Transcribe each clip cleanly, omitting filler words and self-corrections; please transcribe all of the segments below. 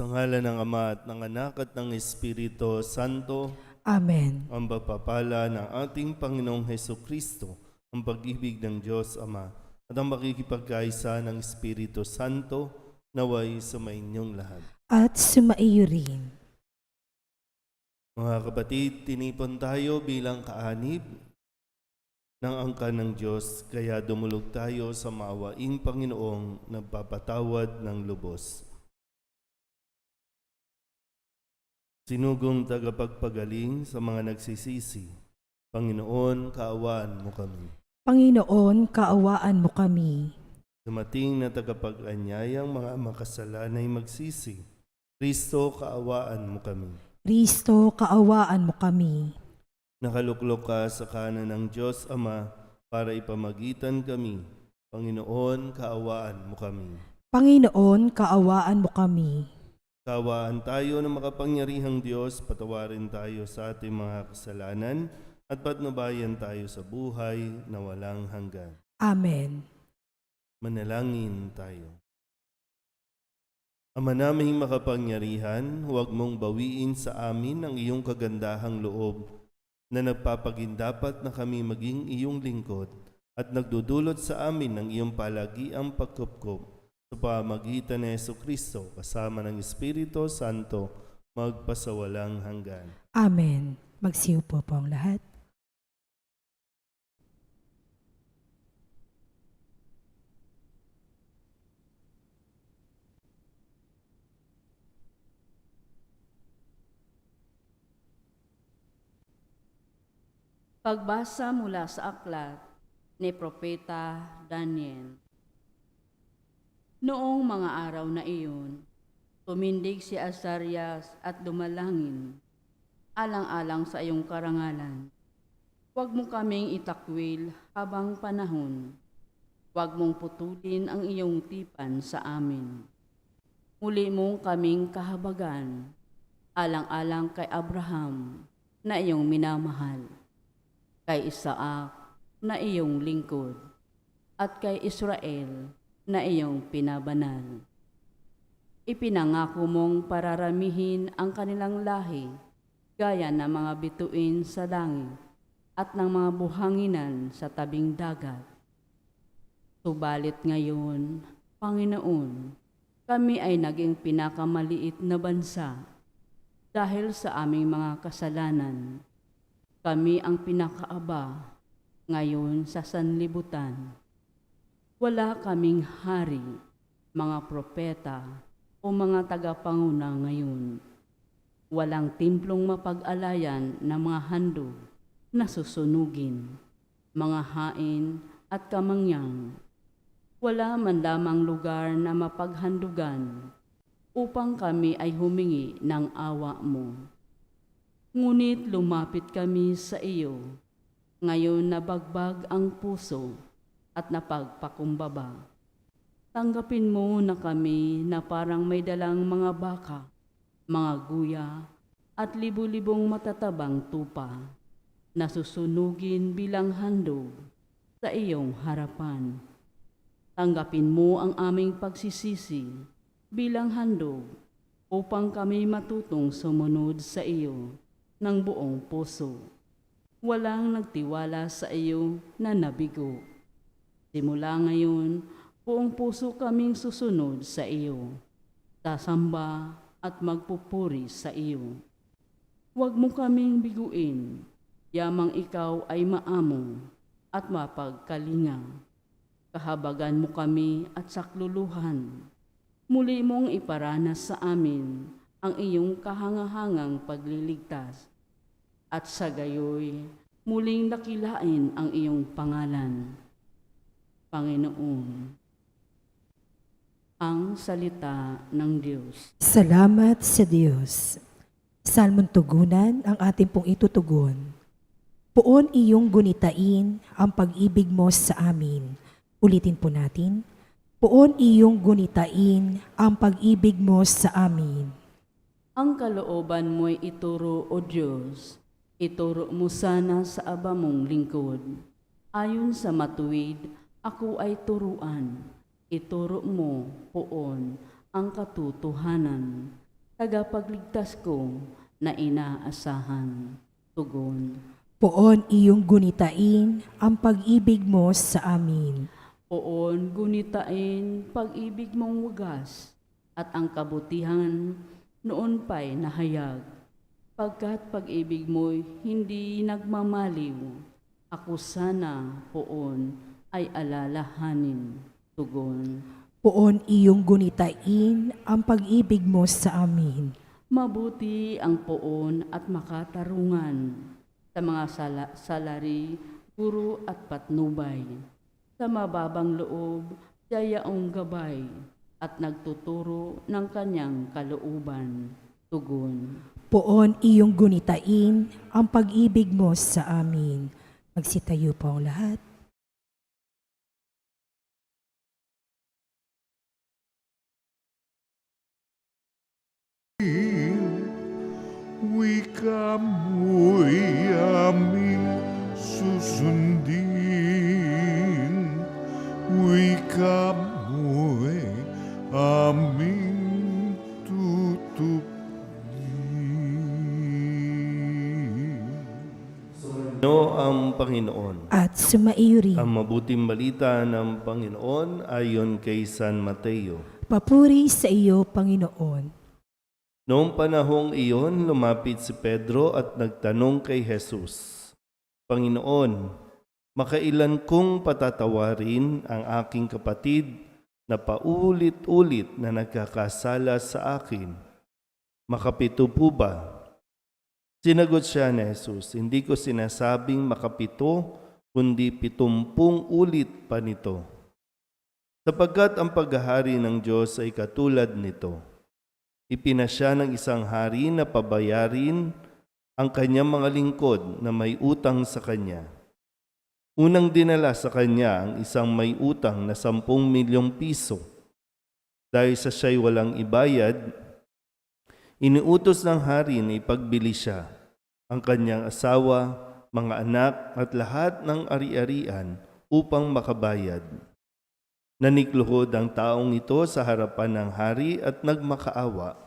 Sa ngalan ng Ama at ng Anak at ng Espiritu Santo, Amen. ang pagpapala ng ating Panginoong Hesukristo, ang pag-ibig ng Diyos Ama, at ang makikipagkaisa ng Espiritu Santo, naway sumainyong lahat. At sumaiyo rin. Mga kapatid, tinipon tayo bilang kaanib ng angkan ng Diyos, kaya dumulog tayo sa maawaing Panginoong nagpapatawad ng lubos. Sinugong tagapagpagaling sa mga nagsisisi, Panginoon, kaawaan mo kami. Panginoon, kaawaan mo kami. Dumating na tagapag-anyayang mga makasalanay magsisi, Kristo, kaawaan mo kami. Kristo, kaawaan mo kami. Nakaluklok ka sa kanan ng Diyos Ama para ipamagitan kami. Panginoon, kaawaan mo kami. Panginoon, kaawaan mo kami. Kaawaan tayo ng makapangyarihang Diyos, patawarin tayo sa ating mga kasalanan at patnubayan tayo sa buhay na walang hanggan. Amen. Manalangin tayo. Ama naming makapangyarihan, huwag mong bawiin sa amin ang iyong kagandahang loob na nagpapagindapat na kami maging iyong lingkod at nagdudulot sa amin ng iyong palagiang pagkupkup sa pamagitan ni Jesucristo kasama ng Espiritu Santo magpasawalang hanggan. Amen. Magsiupo po ang lahat. Pagbasa mula sa aklat ni Propeta Daniel. Noong mga araw na iyon, tumindig si Azarias at dumalangin, alang-alang sa iyong karangalan. Huwag mo kaming itakwil habang panahon. Huwag mong putulin ang iyong tipan sa amin. Muli mong kaming kahabagan, alang-alang kay Abraham na iyong minamahal, kay Isaac na iyong lingkod, at kay Israel na iyong pinabanal. Ipinangako mong pararamihin ang kanilang lahi gaya ng mga bituin sa langit at ng mga buhanginan sa tabing dagat. Subalit ngayon, Panginoon, kami ay naging pinakamaliit na bansa dahil sa aming mga kasalanan. Kami ang pinakaaba ngayon sa sanlibutan. Wala kaming hari, mga propeta o mga tagapanguna ngayon. Walang timplong mapag-alayan na mga handog na susunugin, mga hain at kamangyang. Wala man lamang lugar na mapaghandugan upang kami ay humingi ng awa mo. Ngunit lumapit kami sa iyo, ngayon nabagbag ang puso at napagpakumbaba. Tanggapin mo na kami na parang may dalang mga baka, mga guya at libu-libong matatabang tupa na susunugin bilang handog sa iyong harapan. Tanggapin mo ang aming pagsisisi bilang handog upang kami matutong sumunod sa iyo ng buong puso. Walang nagtiwala sa iyo na nabigo. Simula ngayon, buong puso kaming susunod sa iyo, sasamba at magpupuri sa iyo. Huwag mo kaming biguin, yamang ikaw ay maamo at mapagkalinga. Kahabagan mo kami at sakluluhan. Muli mong iparanas sa amin ang iyong kahangahangang pagliligtas. At sa gayoy, muling dakilain ang iyong pangalan. Panginoon, ang salita ng Diyos. Salamat sa Diyos. Salmon tugunan ang ating pong itutugon. Poon iyong gunitain ang pag-ibig mo sa amin. Ulitin po natin. Poon iyong gunitain ang pag-ibig mo sa amin. Ang kalooban mo'y ituro, O Diyos. Ituro mo sana sa aba mong lingkod. Ayon sa matuwid, ako ay turuan. Ituro mo, poon, ang katotohanan. tagapagligtas ko na inaasahan. Tugon. Poon iyong gunitain ang pag-ibig mo sa amin. Poon gunitain pag-ibig mong wagas at ang kabutihan noon pa'y nahayag. Pagkat pag-ibig mo'y hindi nagmamaliw, ako sana poon ay alalahanin. Tugon. Poon iyong gunitain ang pag-ibig mo sa amin. Mabuti ang poon at makatarungan sa mga salari, guro at patnubay. Sa mababang loob, siya yaong gabay at nagtuturo ng kanyang kalooban. Tugon. Poon iyong gunitain ang pag-ibig mo sa amin. Magsitayo po ang lahat. Wika mo'y aming susundin, wika mo'y aming tutupin. No ang Panginoon. At sumaiyo rin. Ang mabuting balita ng Panginoon ayon kay San Mateo. Papuri sa iyo, Panginoon. Noong panahong iyon, lumapit si Pedro at nagtanong kay Jesus, Panginoon, makailan kong patatawarin ang aking kapatid na paulit-ulit na nagkakasala sa akin? Makapito po ba? Sinagot siya ni Jesus, hindi ko sinasabing makapito, kundi 70 ulit pa nito. Sapagkat ang paghahari ng Diyos ay katulad nito. Ipinasya ng isang hari na pabayarin ang kanyang mga lingkod na may utang sa kanya. Unang dinala sa kanya ang isang may utang na 10 milyong piso. Dahil sa siya'y walang ibayad, iniutos ng hari na ipagbili siya, ang kanyang asawa, mga anak at lahat ng ari-arian upang makabayad. Nanikluhod ang taong ito sa harapan ng hari at nagmakaawa.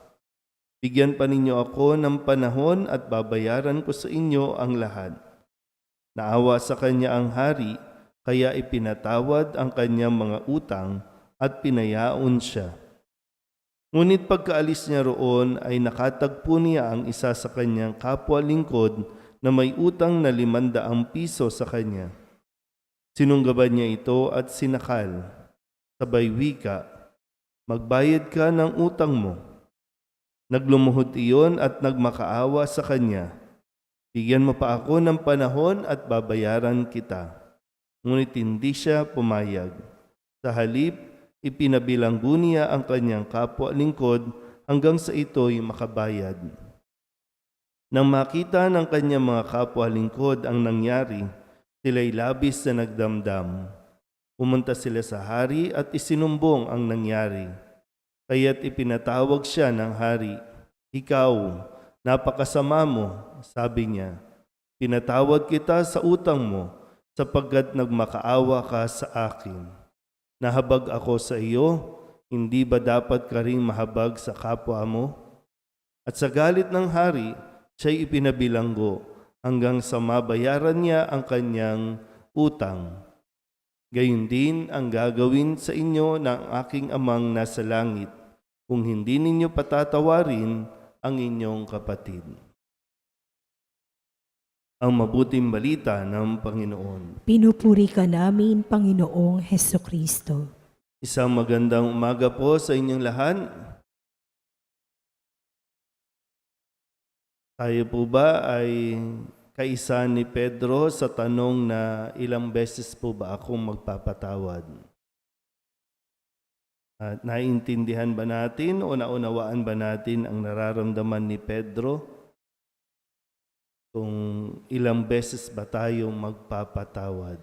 Bigyan pa ninyo ako ng panahon at babayaran ko sa inyo ang lahat. Naawa sa kanya ang hari, kaya ipinatawad ang kanyang mga utang at pinayaon siya. Ngunit pagkaalis niya roon ay nakatagpo niya ang isa sa kanyang kapwa lingkod na may utang na 500 piso sa kanya. Sinunggaban niya ito at sinakal. Sabay wika, magbayad ka ng utang mo. Naglumuhod iyon at nagmakaawa sa kanya. Bigyan mo pa ako ng panahon at babayaran kita. Ngunit hindi siya pumayag. Sa halip, ipinabilanggo niya ang kanyang kapwa lingkod hanggang sa ito'y makabayad. Nang makita ng kanyang mga kapwa lingkod ang nangyari, sila'y labis na nagdamdam. Pumunta sila sa hari at isinumbong ang nangyari. Kaya't ipinatawag siya ng hari. Ikaw, napakasama mo, sabi niya. Pinatawad kita sa utang mo sapagkat nagmakaawa ka sa akin. Nahabag ako sa iyo, hindi ba dapat ka ring mahabag sa kapwa mo? At sa galit ng hari, siya'y ipinabilanggo hanggang sa mabayaran niya ang kanyang utang. Gayon din ang gagawin sa inyo ng aking amang nasa langit kung hindi ninyo patatawarin ang inyong kapatid. Ang mabuting balita ng Panginoon. Pinupuri ka namin, Panginoong Hesukristo. Isang magandang umaga po sa inyong lahat. Tayo po ba ay kaisa ni Pedro sa tanong na ilang beses po ba akong magpapatawad? At naiintindihan ba natin o naunawaan ba natin ang nararamdaman ni Pedro? Kung ilang beses ba tayong magpapatawad?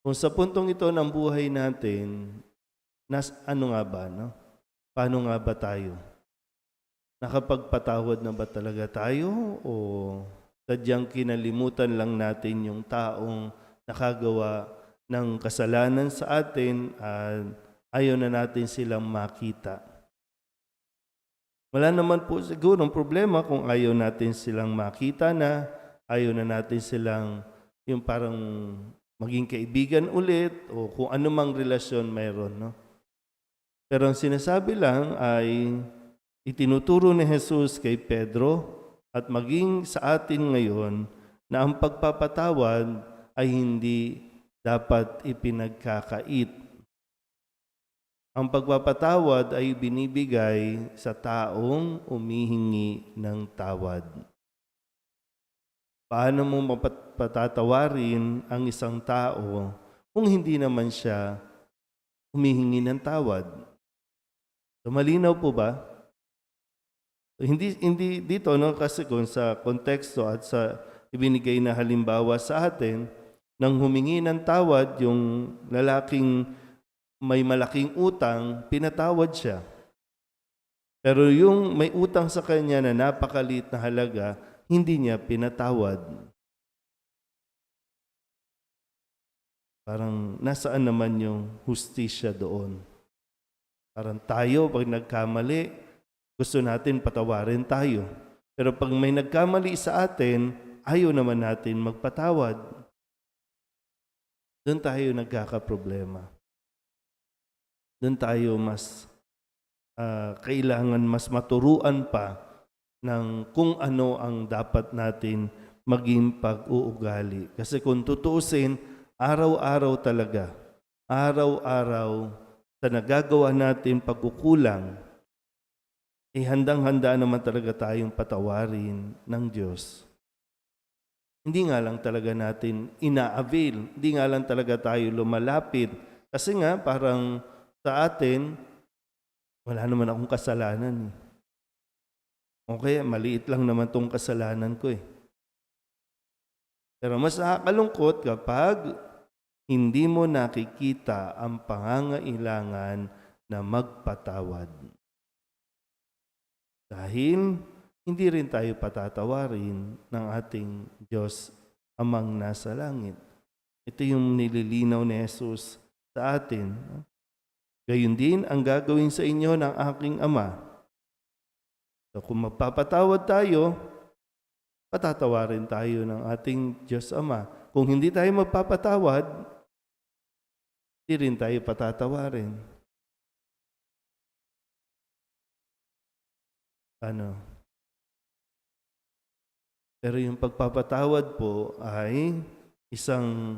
Kung sa puntong ito ng buhay natin, ano nga ba, no? Paano nga ba tayo? Nakapagpatawad na ba talaga tayo o sadyang kinalimutan lang natin yung taong nakagawa ng kasalanan sa atin at ayaw na natin silang makita? Wala naman po sigurong problema kung ayaw natin silang makita na, ayaw na natin silang yung parang maging kaibigan ulit o kung anumang relasyon mayroon, no? Pero ang sinasabi lang ay itinuturo ni Jesus kay Pedro at maging sa atin ngayon na ang pagpapatawad ay hindi dapat ipinagkakait. Ang pagpapatawad ay binibigay sa taong humihingi ng tawad. Paano mo patatawarin ang isang tao kung hindi naman siya humihingi ng tawad? So, malinaw po ba? Hindi dito, no, kasi kung sa konteksto at sa ibinigay na halimbawa sa atin, nang humingi ng tawad yung lalaking may malaking utang, pinatawad siya. Pero yung may utang sa kanya na napakaliit na halaga, hindi niya pinatawad. Parang nasaan naman yung hustisya doon? Parang tayo, pag nagkamali, gusto natin patawarin tayo. Pero pag may nagkamali sa atin, ayaw naman natin magpatawad. Doon tayo nagkakaproblema. Doon tayo mas kailangan mas maturuan pa ng kung ano ang dapat natin maging pag-uugali. Kasi kung tutuusin, araw-araw talaga, araw-araw sa nagagawa natin pagkukulang, handang-handa naman talaga tayong patawarin ng Diyos. Hindi nga lang talaga natin ina-avail, hindi nga lang talaga tayo lumalapit. Kasi nga parang sa atin, wala naman akong kasalanan. Okay, maliit lang naman tong kasalanan ko eh. Pero mas nakakalungkot kapag hindi mo nakikita ang pangangailangan na magpatawad. Dahil hindi rin tayo patatawarin ng ating Diyos amang nasa langit. Ito yung nililinaw ni Jesus sa atin. Gayun din ang gagawin sa inyo ng aking Ama. So kung magpapatawad tayo, patatawarin tayo ng ating Diyos Ama. Kung hindi tayo magpapatawad, hindi rin tayo patatawarin. Ano? Pero yung pagpapatawad po ay isang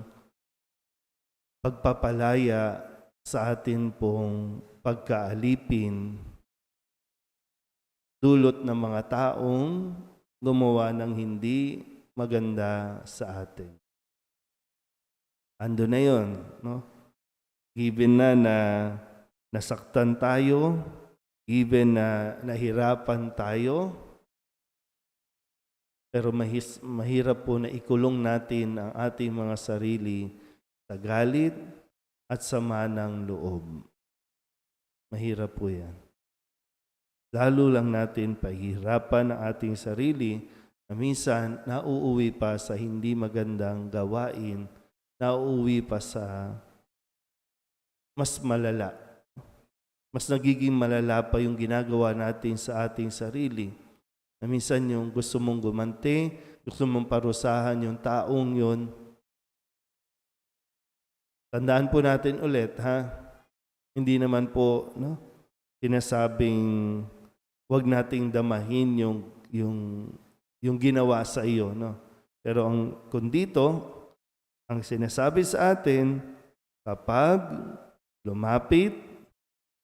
pagpapalaya sa atin pong pagkaalipin, dulot ng mga taong gumawa ng hindi maganda sa atin. Ando na yun, no? Given na nasaktan tayo, given na nahirapan tayo, pero mahirap po na ikulong natin ang ating mga sarili sa galit at sama ng loob. Mahirap po yan. Lalo lang natin pahirapan ang ating sarili na minsan nauuwi pa sa hindi magandang gawain, nauuwi pa sa mas malala. Mas nagiging malala pa yung ginagawa natin sa ating sarili. Na minsan yung gusto mong gumanti, gusto mong parusahan yung taong yun. Tandaan po natin ulit, ha? Hindi naman po, no, sinasabing wag nating damahin yung ginawa sa iyo, no? Pero kung dito, ang sinasabi sa atin, kapag lumapit,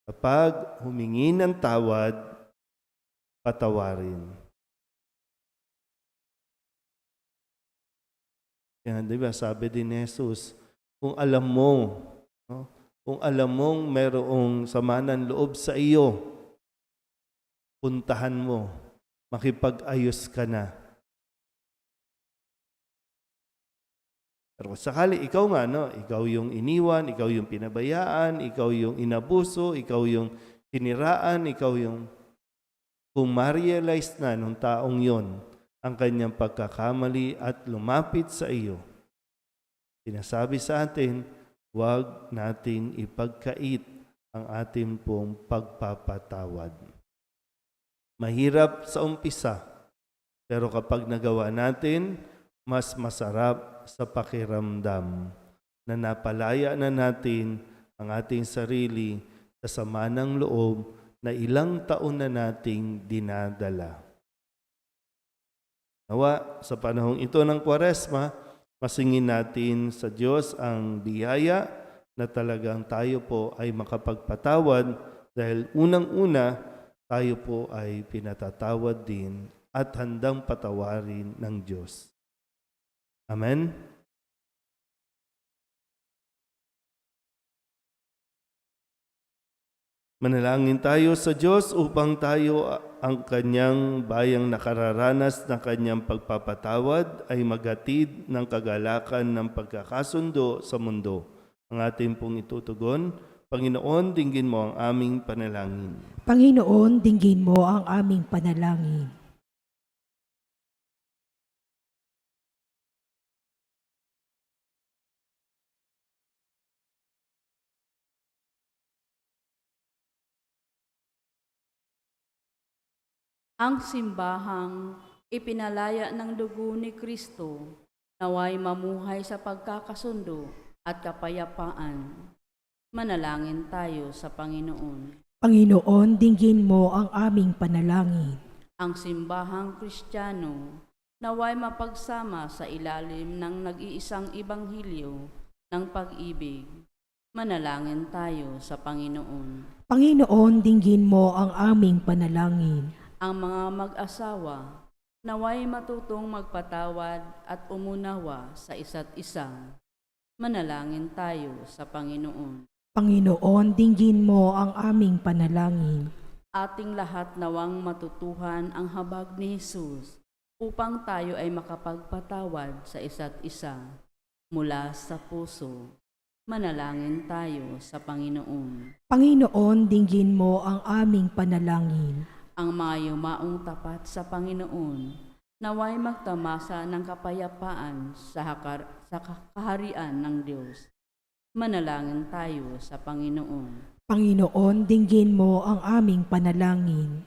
kapag humingi ng tawad, patawarin. Yan, di ba? Sabi din ni Jesus, kung alam mo, no? Kung alam mong mayroong sama ng loob sa iyo, puntahan mo, makipag-ayos ka na. Pero sakali ikaw nga, no? Ikaw yung iniwan, ikaw yung pinabayaan, ikaw yung inabuso, ikaw yung siniraan, ikaw yung kung ma-realize na nung taong yon ang kanyang pagkakamali at lumapit sa iyo, sinasabi sa atin, huwag natin ipagkait ang ating pong pagpapatawad. Mahirap sa umpisa, pero kapag nagawa natin, mas masarap sa pakiramdam na napalaya na natin ang ating sarili sa sama ng loob na ilang taon na nating dinadala. Nawa, sa panahong ito ng Kwaresma, masingin natin sa Diyos ang biyaya na talagang tayo po ay makapagpatawad dahil unang-una tayo po ay pinatatawad din at handang patawarin ng Diyos. Amen? Manalangin tayo sa Diyos upang tayo ang kanyang bayang nakararanas ng kanyang pagpapatawad ay maghatid ng kagalakan ng pagkakasundo sa mundo. Ang ating pong itutugon, Panginoon, dinggin mo ang aming panalangin. Panginoon, dinggin mo ang aming panalangin. Ang simbahang ipinalaya ng dugo ni Kristo, naway mamuhay sa pagkakasundo at kapayapaan. Manalangin tayo sa Panginoon. Panginoon, dinggin mo ang aming panalangin. Ang simbahang Kristiyano, naway mapagsama sa ilalim ng nag-iisang ibanghilyo ng pag-ibig. Manalangin tayo sa Panginoon. Panginoon, dinggin mo ang aming panalangin. Ang mga mag-asawa, naway matutong magpatawad at umunawa sa isa't isa. Manalangin tayo sa Panginoon. Panginoon, dinggin mo ang aming panalangin. Ating lahat nawang matutuhan ang habag ni Jesus upang tayo ay makapagpatawad sa isa't isa mula sa puso. Manalangin tayo sa Panginoon. Panginoon, dinggin mo ang aming panalangin. Ang mga yumaong tapat sa Panginoon, naway magtamasa ng kapayapaan sa kaharian ng Diyos. Manalangin tayo sa Panginoon. Panginoon, dinggin mo ang aming panalangin.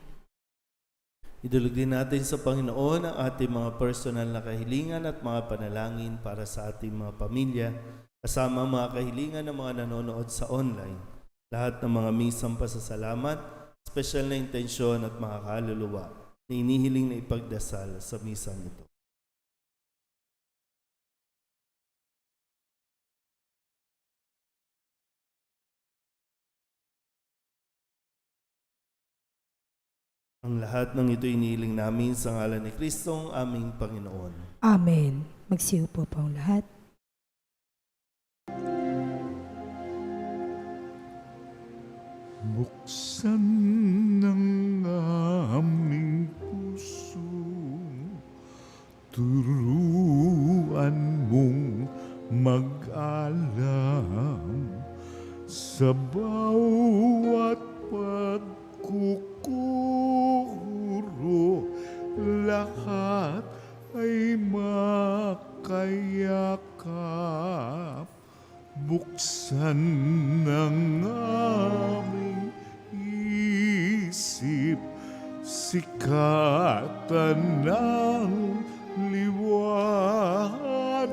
Idulog din natin sa Panginoon ang ating mga personal na kahilingan at mga panalangin para sa ating mga pamilya, kasama ang mga kahilingan ng mga nanonood sa online. Lahat ng mga misang pasasalamat, special na intensyon at mga kaluluwa na inihiling na ipagdasal sa misang ito. Ang lahat ng ito inihiling namin sa ngalan ni Kristong aming Panginoon. Amen. Magsiupo po ang lahat. Buksan ng aming puso, turuan mong mag-alam sa bawat pagkukuro, lahat ay makayakap. Buksan ng aming isip, sikatan ng liwanag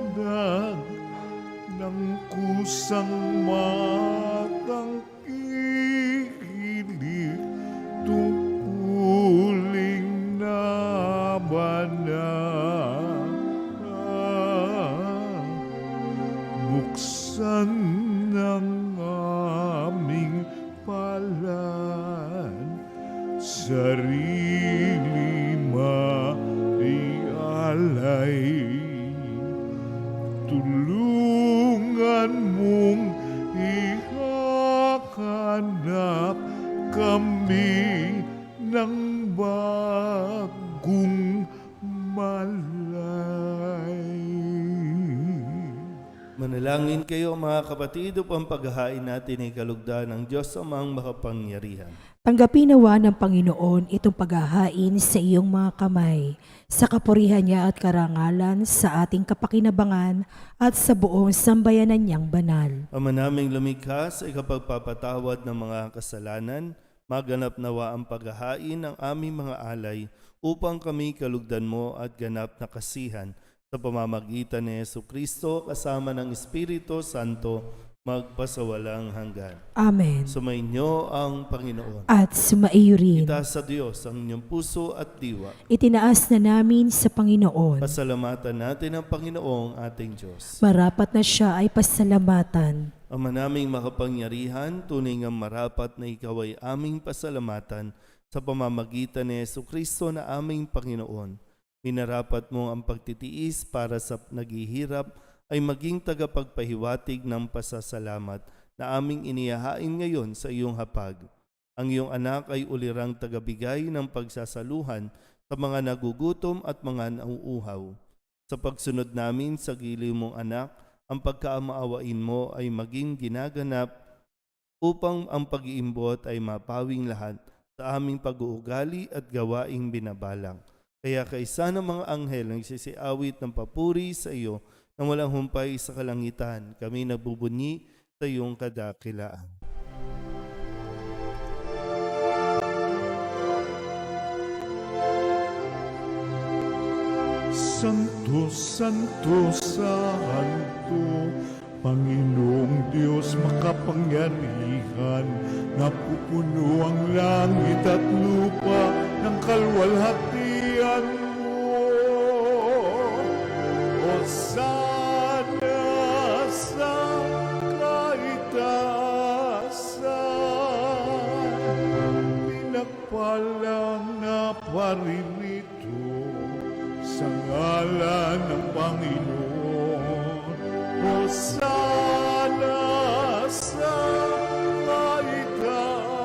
ng kusang matang kikilig, tungkuling nabanag. Buksan ng aming palad, sarili maialay. Tulungan mong ihahanap kami ng bagong malay. Manalangin kayo mga kapatid upang paghahain natin ay kalugdan ng Diyos amang makapangyarihan. Tanggapin nawa ng Panginoon itong paghahain sa iyong mga kamay, sa kapurihan niya at karangalan, sa ating kapakinabangan at sa buong sambayanan niyang banal. Ama naming lumikha sa ikapagpapatawad ng mga kasalanan, Maganap nawa ang paghahain ng aming mga alay upang kami kalugdan mo at ganap na kasihan sa pamamagitan ni Jesucristo kasama ng Espiritu Santo magpasawalang hanggan. Amen. Sumainyo ang Panginoon. At sumaiyo rin. Itaas sa Diyos ang inyong puso at diwa. Itinaas na namin sa Panginoon. Pasalamatan natin ang Panginoong ating Diyos. Marapat na siya ay pasalamatan. Ama naming makapangyarihan, tunay ngang marapat na ikaw ay aming pasalamatan sa pamamagitan ni Jesucristo na aming Panginoon. Minarapat mo ang pagtitiis para sa naghihirap ay maging tagapagpahiwatig ng pasasalamat na aming inihahain ngayon sa iyong hapag. Ang iyong anak ay ulirang tagabigay ng pagsasaluhan sa mga nagugutom at mga nauuhaw. Sa pagsunod namin sa giliw mong anak, ang pagkaamaawain mo ay maging ginaganap upang ang pag-iimbot ay mapawing lahat sa aming pag-uugali at gawaing binabalang. Kaya kaisa ng mga anghel ang nagsisiawit ng papuri sa iyo nang walang humpay sa kalangitan, kami nagbubunyi sa iyong kadakilaan. Santo, Santo, Santo, Panginoong Diyos makapangyarihan, napupuno ang langit at lupa ng kalwalhatian mo. Hosana sa kaitaasan, pinagpalang na paririto sa ngalan ng Panginoon. Hosana sa kaitaasan.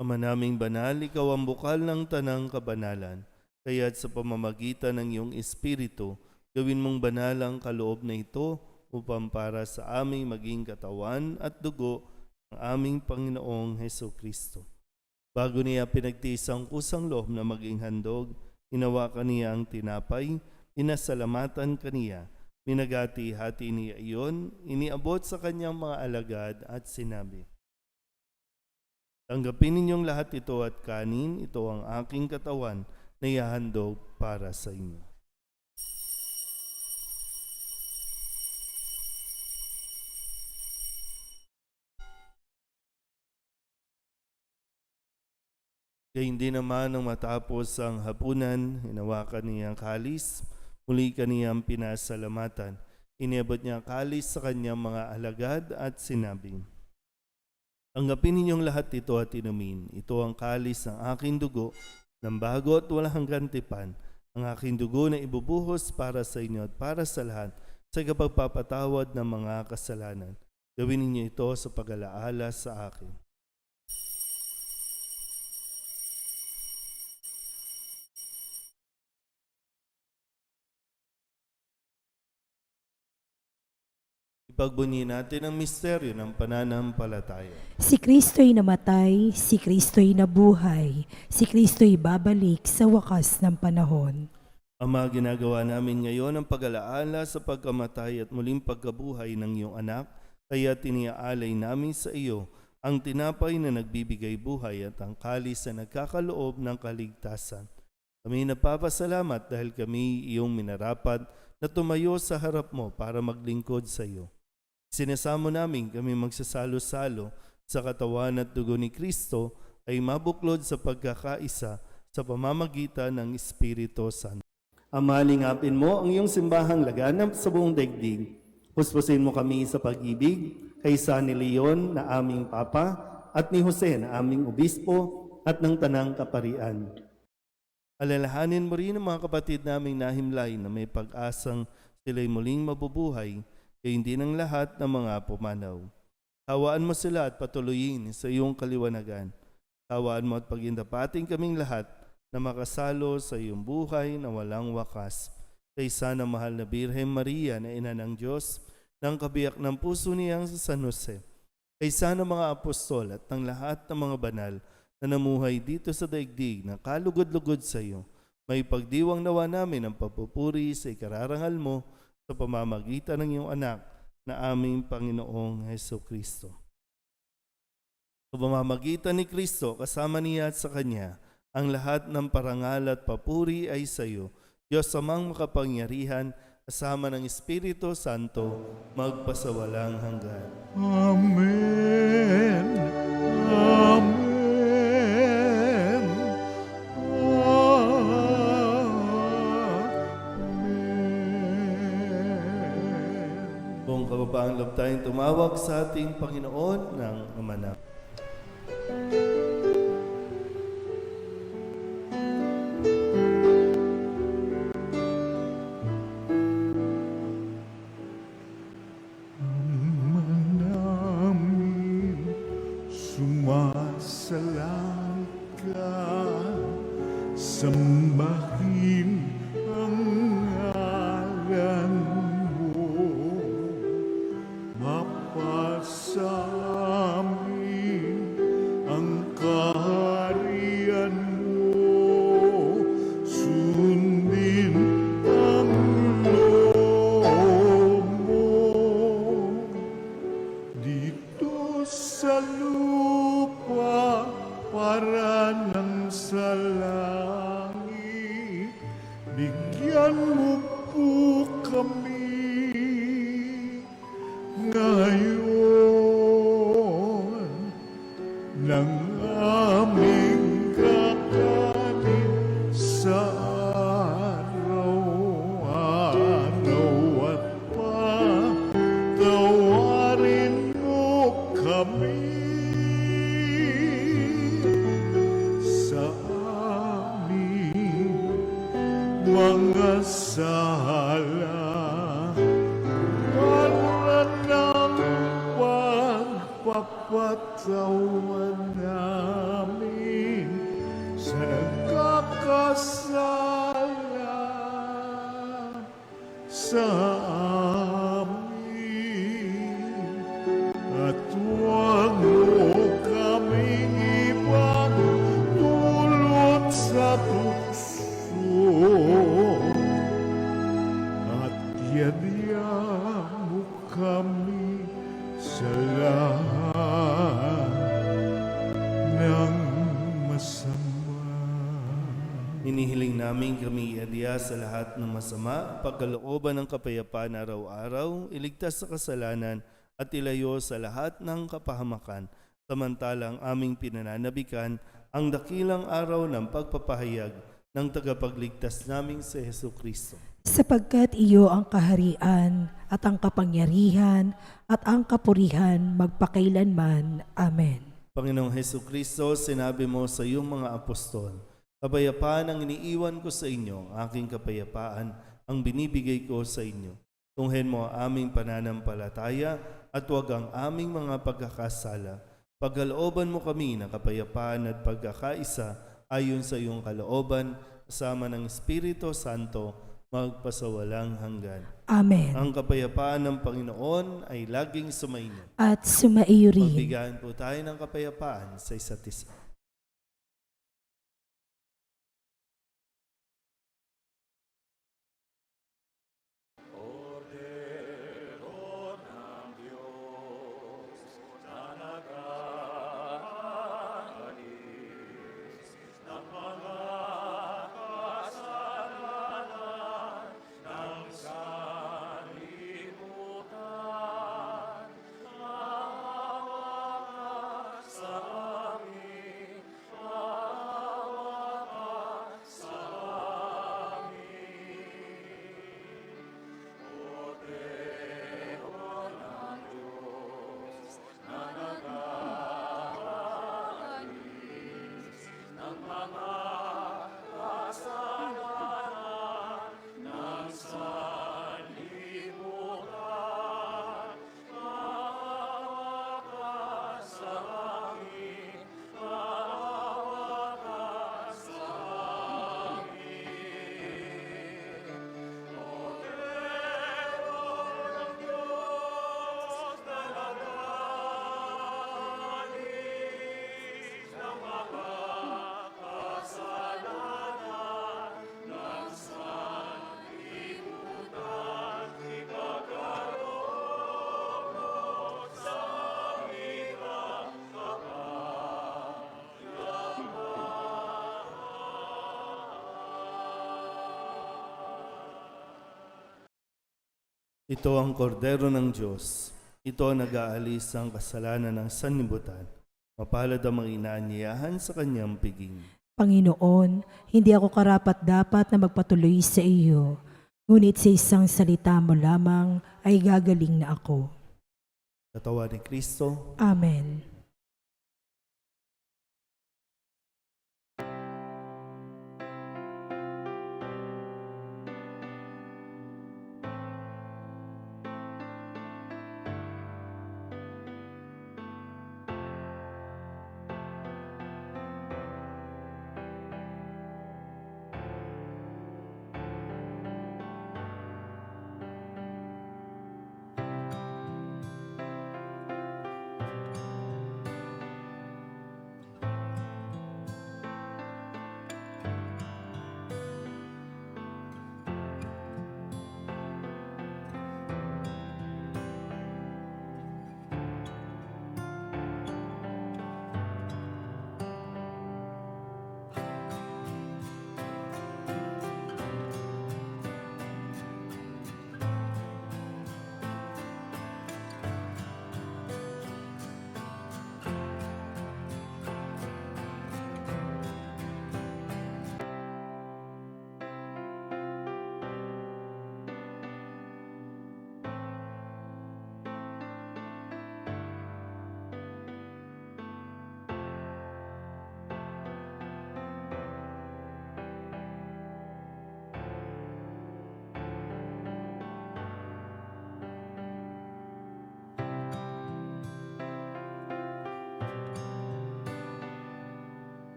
Ama naming banal, ikaw ang bukal ng tanang kabanalan. Kaya't sa pamamagitan ng iyong Espiritu, gawin mong banal ang kaloob na ito upang para sa aming maging katawan at dugo ng aming Panginoong Hesukristo. Bago niya pinagtiis ang kusang loob na maging handog, hinawakan niya ang tinapay, inasalamatan kaniya, minagati-hati niya iyon, iniabot sa kanyang mga alagad at sinabi, tanggapin ninyong lahat ito at kanin, ito ang aking katawan na ihahandog para sa inyo. Kaya hindi naman nang matapos ang hapunan, hinawakan niya ang kalis, muli kaniyang pinasalamatan. Iniabot niya ang kalis sa kanyang mga alagad at sinabing, tanggapin ninyong lahat ito at inumin. Ito ang kalis ng aking dugo, ng bago at walang hanggang tipan. Ang aking dugo na ibubuhos para sa inyo at para sa lahat sa kapagpapatawad ng mga kasalanan. Gawin ninyo ito sa pag-alaala sa akin. Ipagbunyi natin ang misteryo ng pananampalataya. Si Kristo'y namatay, si Kristo'y nabuhay, si Kristo'y babalik sa wakas ng panahon. Ama, ginagawa namin ngayon ang pag-alaala sa pagkamatay at muling pagkabuhay ng iyong anak, kaya tiniaalay namin sa iyo ang tinapay na nagbibigay buhay at ang kalis na nagkakaloob ng kaligtasan. Kami napapasalamat dahil kami iyong minarapat na tumayo sa harap mo para maglingkod sa iyo. Sinasamo namin kami magsasalo-salo sa katawan at dugo ni Kristo ay mabuklod sa pagkakaisa sa pamamagitan ng Espiritu Santo. Ama, lingapin mo ang iyong simbahang laganap sa buong daigdig. Puspusin mo kami sa pag-ibig kay San Leon na aming Papa at ni Jose na aming Obispo at ng Tanang Kaparian. Alalahanin mo rin ang mga kapatid naming nahimlay na may pag-asang sila'y muling mabubuhay kaya hindi ng lahat ng mga pumanaw. Hawaan mo sila at patuloyin sa iyong kaliwanagan. Hawaan mo at pagindapating kaming lahat na makasalo sa iyong buhay na walang wakas. Kaysa ng mahal na Birhen Maria na ina ng Diyos, ng kabiyak ng puso niyang sa San Jose. Kaysa ng mga apostol at ng lahat ng mga banal na namuhay dito sa daigdig na kalugod-lugod sa iyo, may pagdiwang nawa namin ang papupuri sa ikararangal mo sa pamamagitan ng iyong anak na aming Panginoong Heso Kristo. Sa pamamagitan ni Kristo, kasama niya at sa Kanya, ang lahat ng parangal at papuri ay sa iyo, Diyos amang makapangyarihan, kasama ng Espiritu Santo, magpasawalang hanggan. Amen. Amen. Amen. Kung kababaang loob tayong tumawag sa ating Panginoon ng Ama na. Namin sumasalang ka, sambahin ang ngalan mo, mapasamin ang kaharian mo, sundin ang loob mo. Dito sa lupa para nang sa langit, bigyan mo po kami ngayon ng aming kakanin sa araw-araw at patawarin mo kami sa aming mga sala para ng pagpapatawan namin sa nagkakasala sa amin, at huwag mo kaming ibang dulot sa tukso, at yadya mo kami sa lahat ng masama. Hinihiling namin kami iadya sa lahat ng masama, pagkalooban ng kapayapaan araw-araw, iligtas sa kasalanan at ilayo sa lahat ng kapahamakan, samantalang aming pinananabikan ang dakilang araw ng pagpapahayag ng tagapagligtas naming si Hesu Kristo. Sapagkat iyo ang kaharian at ang kapangyarihan at ang kapurihan magpakailanman. Amen. Panginoong Hesu Kristo, sinabi mo sa iyong mga apostol, kapayapaan ang iniiwan ko sa inyo, aking kapayapaan ang binibigay ko sa inyo. Tunghen mo ang aming pananampalataya at huwag ang aming mga pagkakasala. Pagkalooban mo kami ng kapayapaan at pagkakaisa ayon sa iyong kalooban, kasama ng Espiritu Santo, magpasawalang hanggan. Amen. Ang kapayapaan ng Panginoon ay laging sumainyo. At sumaiyo rin. Magbigayan po tayo ng kapayapaan sa isa't isa. Ito ang kordero ng Diyos. Ito ang nag-aalis ng kasalanan ng sanlibutan. Mapalad ang mga inaanyayahan sa kanyang piging. Panginoon, hindi ako karapat-dapat na magpatuloy sa iyo, ngunit sa isang salita mo lamang ay gagaling na ako. Katawan ni Kristo, Amen.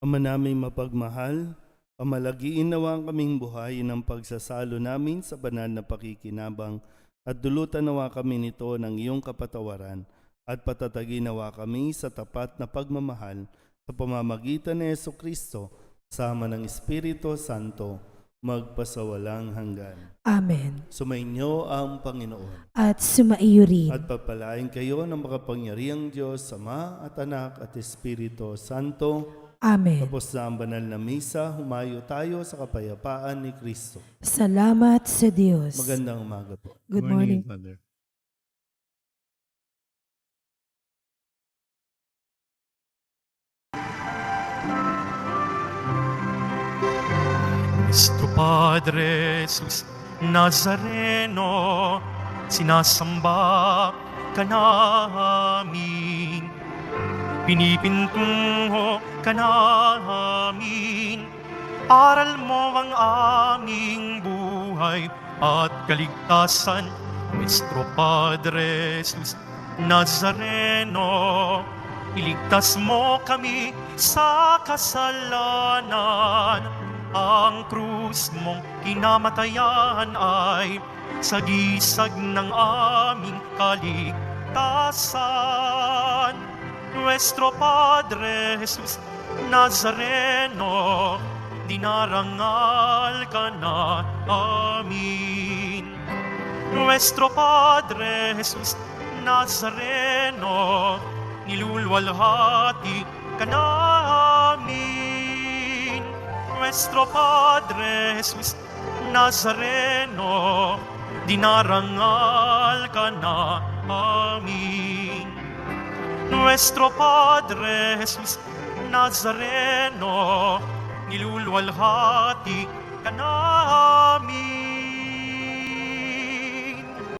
Ama naming mapagmahal, pamalagiin nawa ang kaming buhay ng pagsasalo namin sa banal na pakikinabang at dulutan nawa kami nito ng iyong kapatawaran at patatagin nawa kami sa tapat na pagmamahal sa pamamagitan ni Jesucristo sama ng Espiritu Santo magpasawalang hanggan. Amen. Sumainyo ang Panginoon At sumaiyo rin. at pagpalain kayo ng makapangyarihang Diyos, Ama at Anak at Espiritu Santo. Amen. Tapos na ang banal na misa, humayo tayo sa kapayapaan ni Kristo. Salamat sa Diyos. Magandang umaga po. Good morning. Father. Nuestro Padre Jesus Nazareno, sinasamba ka namin, pinipintungo ka namin, aral mo ang aming buhay at kaligtasan. Nuestro Padre Jesus Nazareno, iligtas mo kami sa kasalanan. Ang krus mong kinamatayan ay sagisag ng aming kaligtasan. Nuestro Padre Jesus Nazareno, dinarangal ka na amin. Nuestro Padre Jesus Nazareno, nilulwalhati ka namin. Nuestro Padre Jesus Nazareno, dinarangal ka na amin. Nuestro Padre Jesus Nazareno, nilulwalhati ka namin.